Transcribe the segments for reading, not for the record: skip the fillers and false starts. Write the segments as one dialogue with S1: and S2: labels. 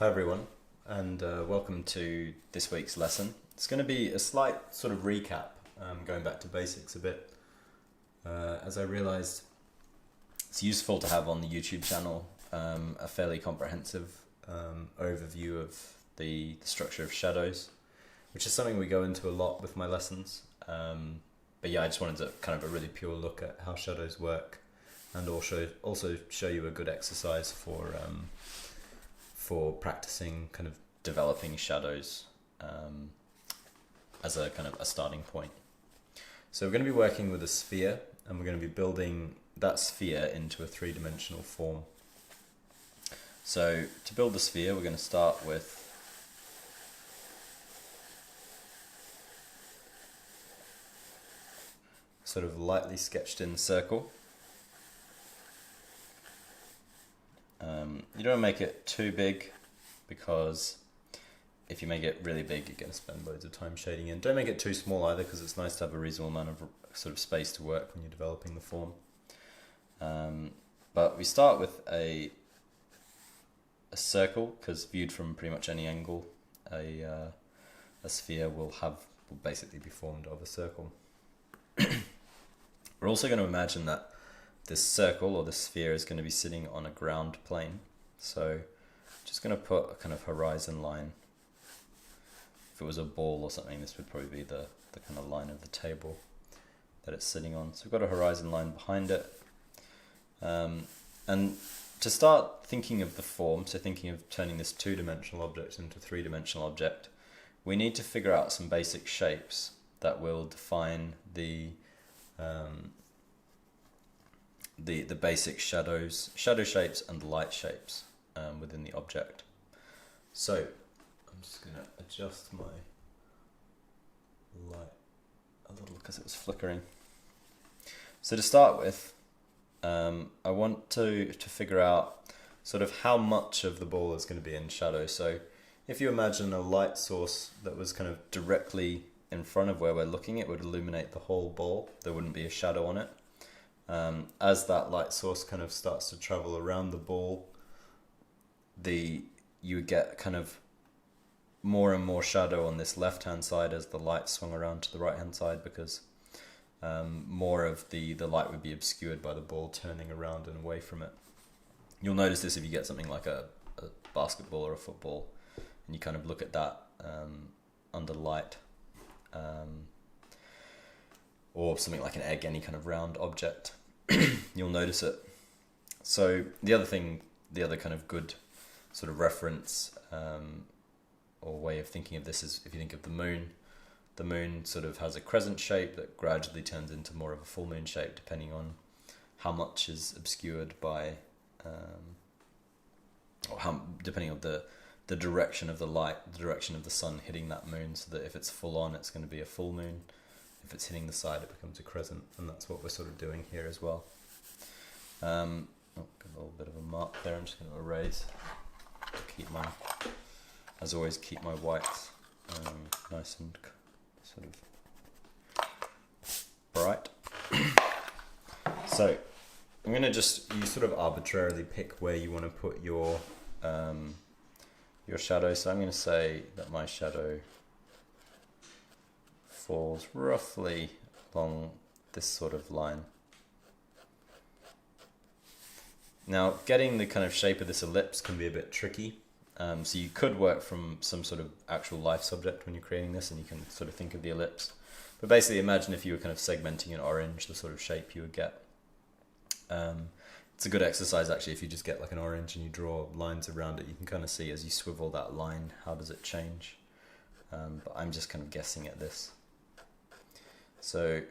S1: Hi everyone, and welcome to this week's lesson. It's going to be a slight sort of recap, going back to basics a bit, as I realised it's useful to have on the YouTube channel a fairly comprehensive overview of the structure of shadows, which is something we go into a lot with my lessons. But yeah, I just wanted to kind of a really pure look at how shadows work, and also show you a good exercise for practicing kind of developing shadows as a kind of a starting point. So we're going to be working with a sphere, and we're going to be building that sphere into a three-dimensional form. So to build the sphere, we're going to start with sort of lightly sketched in circle. You don't want to make it too big, because if you make it really big, you're going to spend loads of time shading in. Don't make it too small either, because it's nice to have a reasonable amount of sort of space to work when you're developing the form. But we start with a circle, because viewed from pretty much any angle, a sphere will basically be formed of a circle. We're also going to imagine that this circle or this sphere is going to be sitting on a ground plane. So just going to put a kind of horizon line. If it was a ball or something, this would probably be the kind of line of the table that it's sitting on. So we've got a horizon line behind it. And to start thinking of the form, so thinking of turning this two-dimensional object into a three-dimensional object, we need to figure out some basic shapes that will define the basic shadow shapes and light shapes within the object. So I'm just going to adjust my light a little because it was flickering. So to start with, I want to figure out sort of how much of the ball is going to be in shadow. So if you imagine a light source that was kind of directly in front of where we're looking, it would illuminate the whole ball. There wouldn't be a shadow on it. As that light source kind of starts to travel around the ball, you would get kind of more and more shadow on this left-hand side as the light swung around to the right-hand side, because more of the light would be obscured by the ball turning around and away from it. You'll notice this if you get something like a basketball or a football, and you kind of look at that under light, or something like an egg, any kind of round object. You'll notice it. So the other kind of good sort of reference or way of thinking of this is if you think of the moon. The moon sort of has a crescent shape that gradually turns into more of a full moon shape, depending on how much is obscured by, depending on the direction of the light, the direction of the sun hitting that moon, so that if it's full on, it's going to be a full moon. If it's hitting the side, it becomes a crescent, and that's what we're sort of doing here as well. Got a little bit of a mark there. I'm just going to erase. As always, keep my whites nice and sort of bright. So I'm going to you sort of arbitrarily pick where you want to put your shadow. So I'm going to say that my shadow falls roughly along this sort of line. Now, getting the kind of shape of this ellipse can be a bit tricky. So you could work from some sort of actual life subject when you're creating this, and you can sort of think of the ellipse. But basically, imagine if you were kind of segmenting an orange, the sort of shape you would get. It's a good exercise, actually, if you just get like an orange and you draw lines around it. You can kind of see as you swivel that line, how does it change? But I'm just kind of guessing at this. So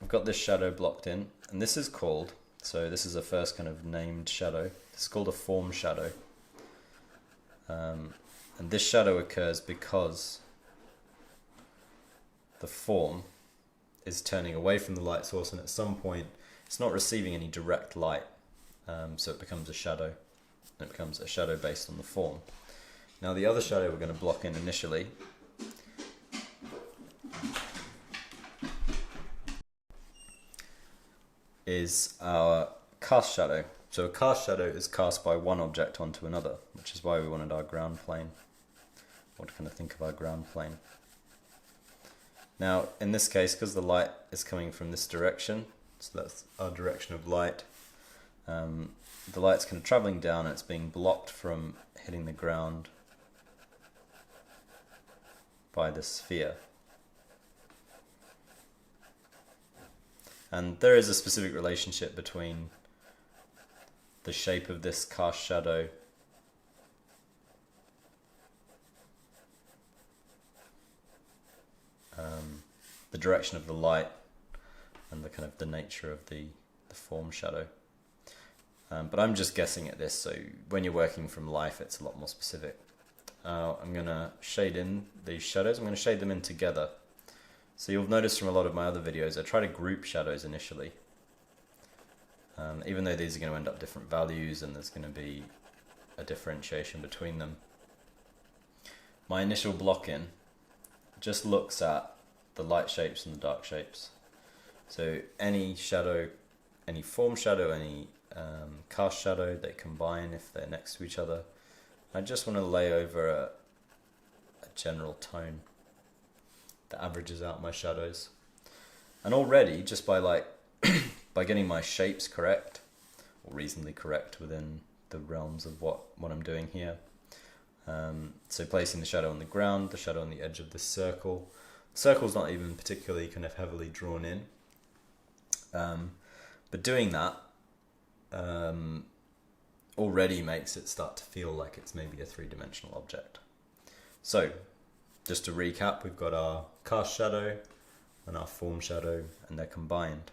S1: I've got this shadow blocked in, and this is called, so this is a first kind of named shadow. This is called a form shadow. And this shadow occurs because the form is turning away from the light source, and at some point it's not receiving any direct light, so it becomes a shadow. And it becomes a shadow based on the form. Now the other shadow we're going to block in initially is our cast shadow. So a cast shadow is cast by one object onto another, which is why we wanted our ground plane, or to kind of think of our ground plane. Now, in this case, because the light is coming from this direction, so that's our direction of light, the light's kind of traveling down and it's being blocked from hitting the ground by the sphere. And there is a specific relationship between the shape of this cast shadow the direction of the light and the kind of the nature of the form shadow. But I'm just guessing at this, so when you're working from life it's a lot more specific. I'm going to shade in these shadows. I'm going to shade them in together. So you'll notice from a lot of my other videos I try to group shadows initially. Even though these are going to end up different values and there's going to be a differentiation between them. My initial block-in just looks at the light shapes and the dark shapes. So any shadow, any form shadow, any cast shadow, they combine if they're next to each other. I just want to lay over a general tone that averages out my shadows. And already, just by by getting my shapes correct, or reasonably correct within the realms of what I'm doing here. So placing the shadow on the ground, the shadow on the edge of this circle. The circle's not even particularly kind of heavily drawn in. But doing that already makes it start to feel like it's maybe a three-dimensional object. So, just to recap, we've got our cast shadow and our form shadow, and they're combined.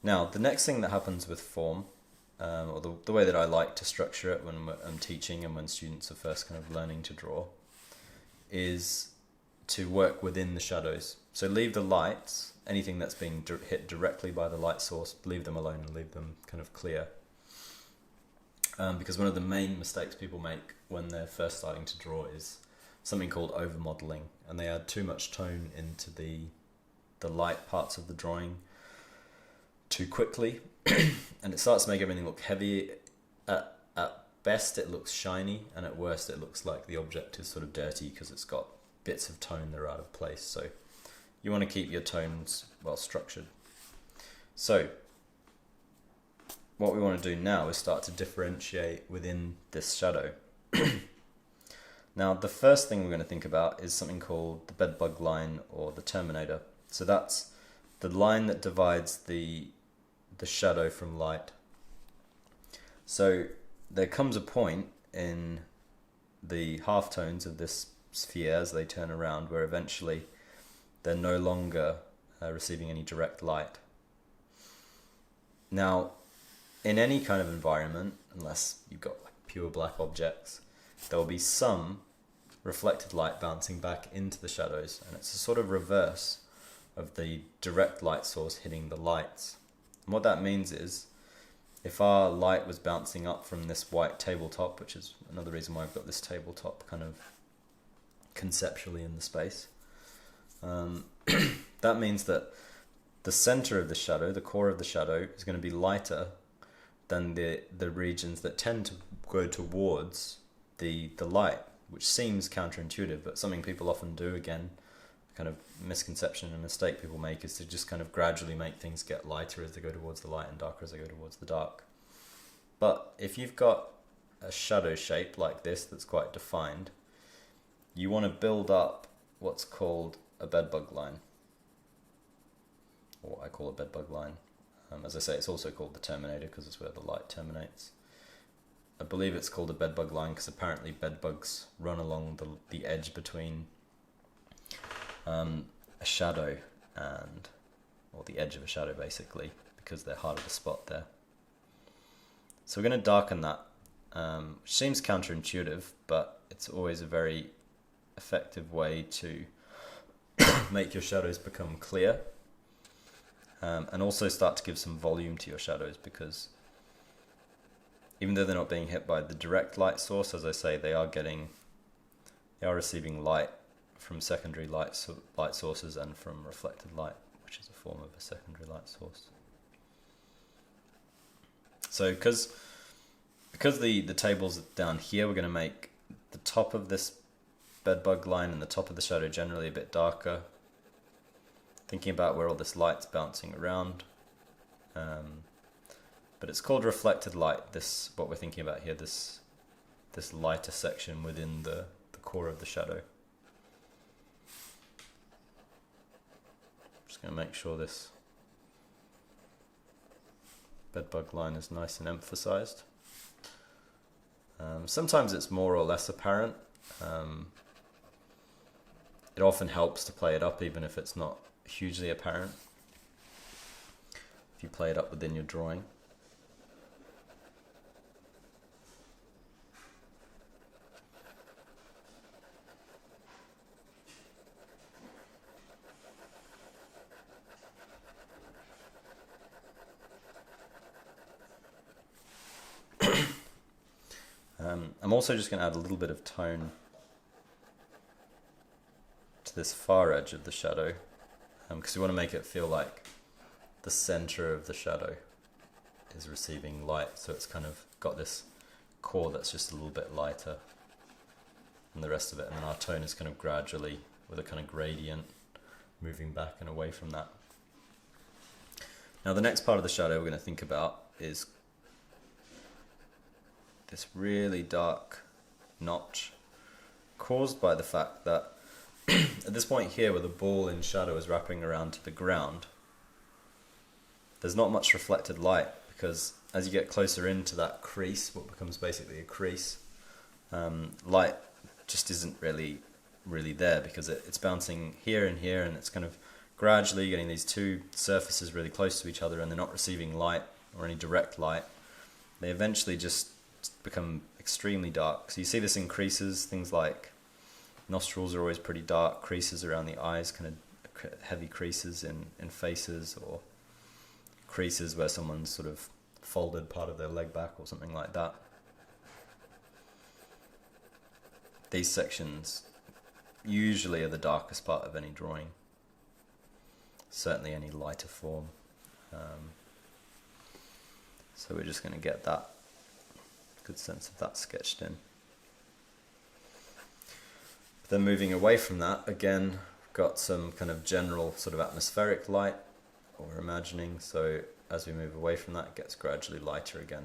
S1: Now, the next thing that happens with form, or the way that I like to structure it when I'm teaching and when students are first kind of learning to draw, is to work within the shadows. So leave the lights, anything that's being hit directly by the light source, leave them alone and leave them kind of clear. Because one of the main mistakes people make when they're first starting to draw is something called over-modeling, and they add too much tone into the light parts of the drawing too quickly, and it starts to make everything look heavy. At best it looks shiny, and at worst it looks like the object is sort of dirty because it's got bits of tone that are out of place. So you want to keep your tones well structured. So what we want to do now is start to differentiate within this shadow. Now, the first thing we're going to think about is something called the Bedbug Line or the Terminator. So that's the line that divides the shadow from light. So there comes a point in the halftones of this sphere as they turn around where eventually they're no longer receiving any direct light. Now, in any kind of environment, unless you've got like pure black objects, there will be some reflected light bouncing back into the shadows, and it's a sort of reverse of the direct light source hitting the lights. And what that means is, if our light was bouncing up from this white tabletop, which is another reason why I've got this tabletop kind of conceptually in the space, that means that the center of the shadow, the core of the shadow, is going to be lighter than the regions that tend to go towards the light, which seems counterintuitive, but something people often do, again, kind of misconception and mistake people make is to just kind of gradually make things get lighter as they go towards the light and darker as they go towards the dark. But if you've got a shadow shape like this that's quite defined, you want to build up what's called a bedbug line, or what I call a bedbug line. As I say, it's also called the Terminator because it's where the light terminates. I believe it's called a bedbug line because apparently bedbugs run along the edge between a shadow or the edge of a shadow basically, because they're harder to spot there. So we're going to darken that, which seems counterintuitive, but it's always a very effective way to make your shadows become clear, and also start to give some volume to your shadows, because even though they're not being hit by the direct light source, as I say, they are receiving light from secondary light sources and from reflected light, which is a form of a secondary light source. So because the table's down here, we're going to make the top of this bedbug line and the top of the shadow generally a bit darker. Thinking about where all this light's bouncing around. But it's called reflected light, this, what we're thinking about here, this lighter section within the core of the shadow. Just going to make sure this bedbug line is nice and emphasized. Sometimes it's more or less apparent. It often helps to play it up even if it's not hugely apparent. If you play it up within your drawing. I'm also just going to add a little bit of tone to this far edge of the shadow, because we want to make it feel like the center of the shadow is receiving light, so it's kind of got this core that's just a little bit lighter than the rest of it, and then our tone is kind of gradually, with a kind of gradient, moving back and away from that. Now the next part of the shadow we're going to think about is this really dark notch caused by the fact that at this point here where the ball in shadow is wrapping around to the ground, there's not much reflected light, because as you get closer into that crease, what becomes basically a crease, light just isn't really there, because it's bouncing here and here, and it's kind of gradually getting these two surfaces really close to each other, and they're not receiving light or any direct light. They eventually just become extremely dark. So you see this in creases, things like nostrils are always pretty dark, creases around the eyes, kind of heavy creases in faces, or creases where someone's sort of folded part of their leg back or something like that. These sections usually are the darkest part of any drawing, certainly any lighter form. So we're just going to get that good sense of that sketched in. But then moving away from that, again, we've got some kind of general sort of atmospheric light, what we're imagining, so as we move away from that, it gets gradually lighter again.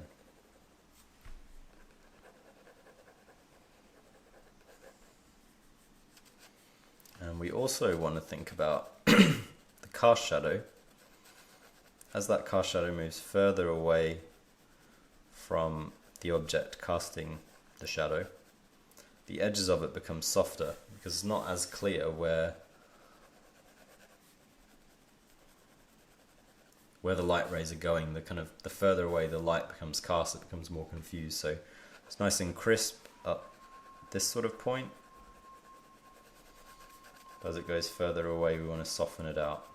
S1: And we also want to think about the cast shadow. As that cast shadow moves further away from the object casting the shadow, the edges of it become softer, because it's not as clear where the light rays are going. The further away the light becomes cast, it becomes more confused. So it's nice and crisp up this sort of point. But as it goes further away, we want to soften it out.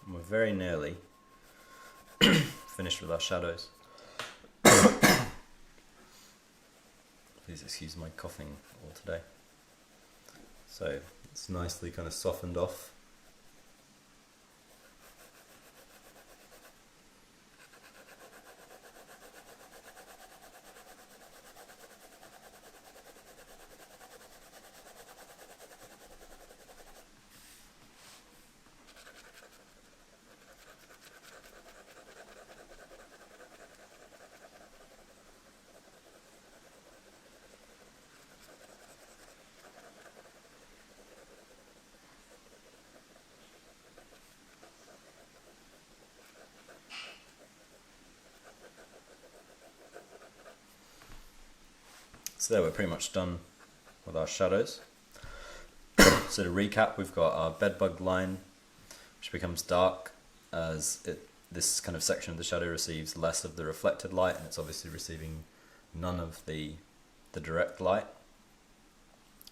S1: And we're very nearly finished with our shadows. Please excuse my coughing all today. So it's nicely kind of softened off. So there, we're pretty much done with our shadows. So to recap, we've got our bedbug line, which becomes dark as this kind of section of the shadow receives less of the reflected light, and it's obviously receiving none of the direct light.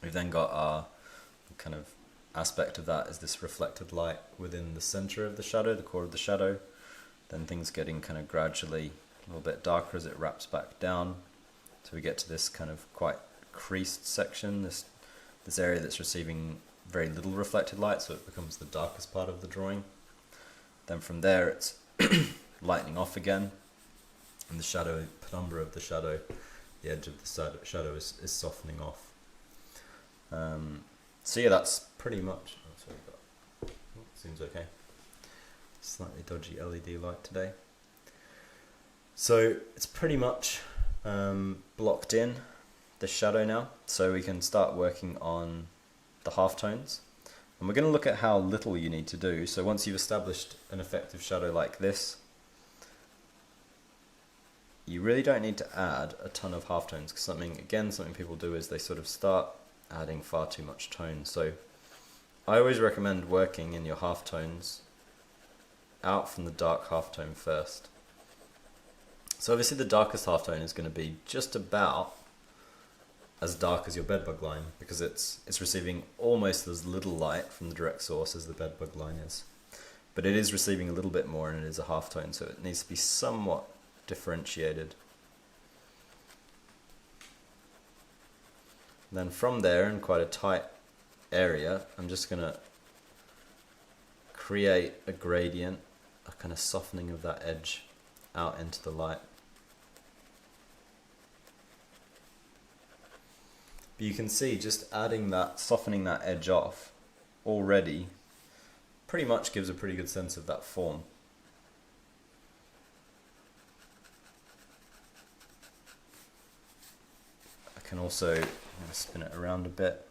S1: We've then got our kind of aspect of that is this reflected light within the center of the shadow, the core of the shadow. Then things getting kind of gradually a little bit darker as it wraps back down. So we get to this kind of quite creased section, this area that's receiving very little reflected light, so it becomes the darkest part of the drawing. Then from there it's lightening off again, and the shadow, penumbra of the shadow, the edge of the shadow is softening off. So yeah, that's pretty much, seems okay. Slightly dodgy LED light today. So it's pretty much blocked in the shadow now, so we can start working on the halftones. And we're going to look at how little you need to do. So once you've established an effective shadow like this, you really don't need to add a ton of halftones, because something people do is they sort of start adding far too much tone. So I always recommend working in your halftones out from the dark halftone first. So obviously the darkest halftone is going to be just about as dark as your Bedbug Line, because it's receiving almost as little light from the direct source as the Bedbug Line is. But it is receiving a little bit more, and it is a halftone, so it needs to be somewhat differentiated. Then from there, in quite a tight area, I'm just going to create a gradient, a kind of softening of that edge out into the light. But you can see just adding that, softening that edge off already pretty much gives a pretty good sense of that form. I can also spin it around a bit.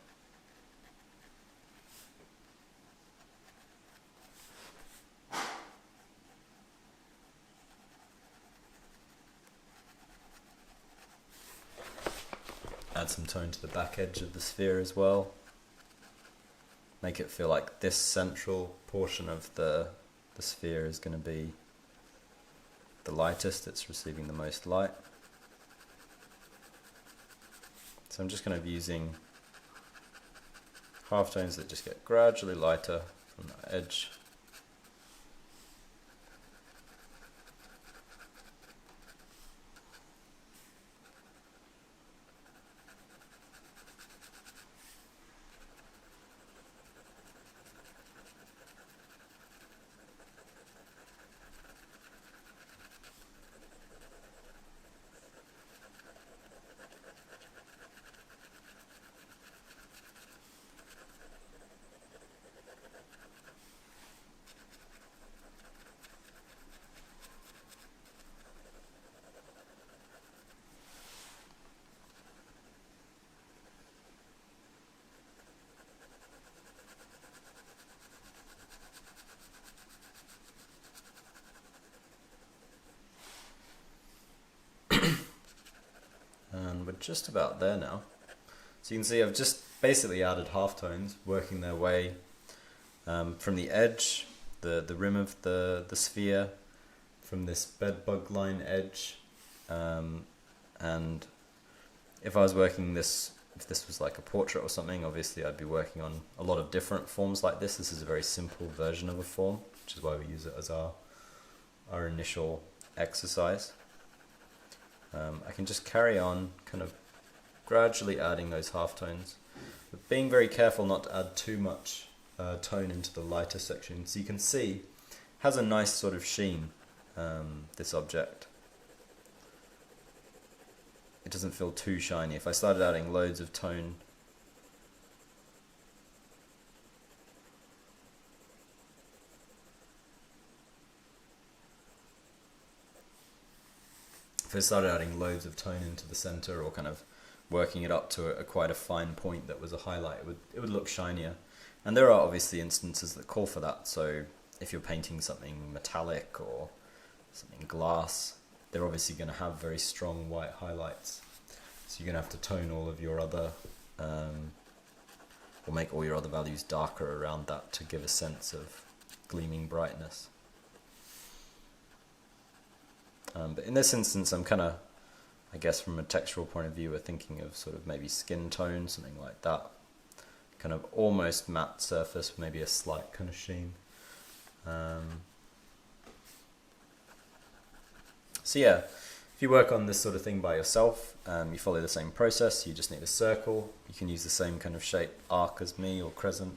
S1: Add some tone to the back edge of the sphere as well. Make it feel like this central portion of the sphere is going to be the lightest, it's receiving the most light. So I'm just kind of using halftones that just get gradually lighter from that edge. And we're just about there now. So you can see I've just basically added halftones working their way from the edge, the rim of the sphere, from this Bedbug Line edge, and if I was working this, if this was like a portrait or something, obviously I'd be working on a lot of different forms like this. This is a very simple version of a form, which is why we use it as our initial exercise. I can just carry on kind of gradually adding those halftones, but being very careful not to add too much tone into the lighter section. So you can see it has a nice sort of sheen, this object. It doesn't feel too shiny. If I started adding loads of tone, if I started adding loads of tone into the center, or kind of working it up to quite a fine point that was a highlight, it would look shinier. And there are obviously instances that call for that. So if you're painting something metallic or something glass, they're obviously going to have very strong white highlights. So you're going to have to tone all of your other, or make all your other values darker around that to give a sense of gleaming brightness. But in this instance, I'm kind of, I guess from a textural point of view, we're thinking of sort of maybe skin tone, something like that. Kind of almost matte surface, maybe a slight kind of sheen. So yeah, if you work on this sort of thing by yourself, you follow the same process. You just need a circle. You can use the same kind of shape, arc as me, or crescent,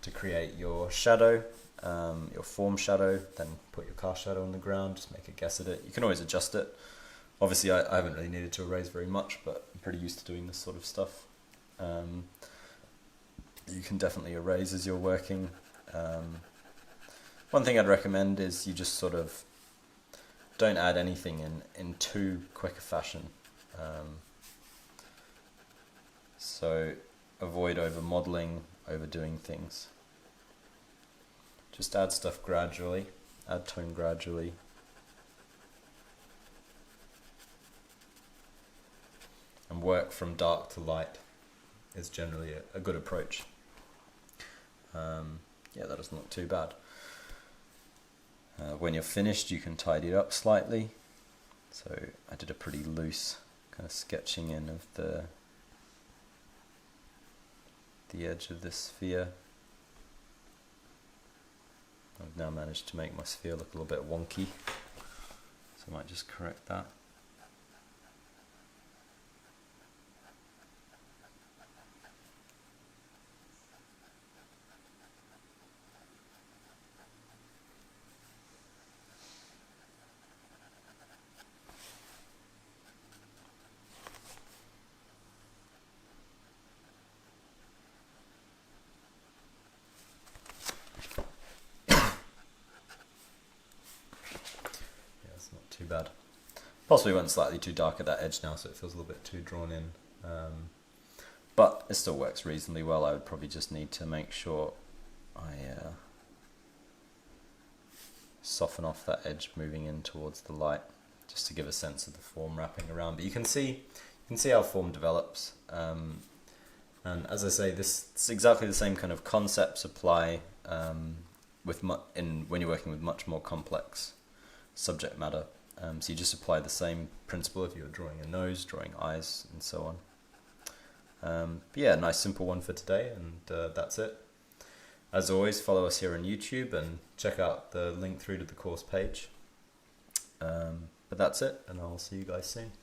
S1: to create your shadow, your form shadow. Then put your cast shadow on the ground, just make a guess at it. You can always adjust it. Obviously I haven't really needed to erase very much, but I'm pretty used to doing this sort of stuff. You can definitely erase as you're working. One thing I'd recommend is you just sort of don't add anything in too quick a fashion. So avoid over modeling, overdoing things. Just add stuff gradually, add tone gradually. And work from dark to light is generally a good approach. Yeah, that doesn't look too bad. When you're finished, you can tidy it up slightly. So I did a pretty loose kind of sketching in of the edge of this sphere. I've now managed to make my sphere look a little bit wonky, so I might just correct that. Too bad. Possibly went slightly too dark at that edge now, so it feels a little bit too drawn in. But it still works reasonably well. I would probably just need to make sure I soften off that edge moving in towards the light, just to give a sense of the form wrapping around. But you can see how form develops. And as I say, it's exactly the same kind of concepts apply when you're working with much more complex subject matter. So you just apply the same principle if you're drawing a nose, drawing eyes, and so on. But yeah, nice simple one for today, and that's it. As always, follow us here on YouTube and check out the link through to the course page. But that's it, and I'll see you guys soon.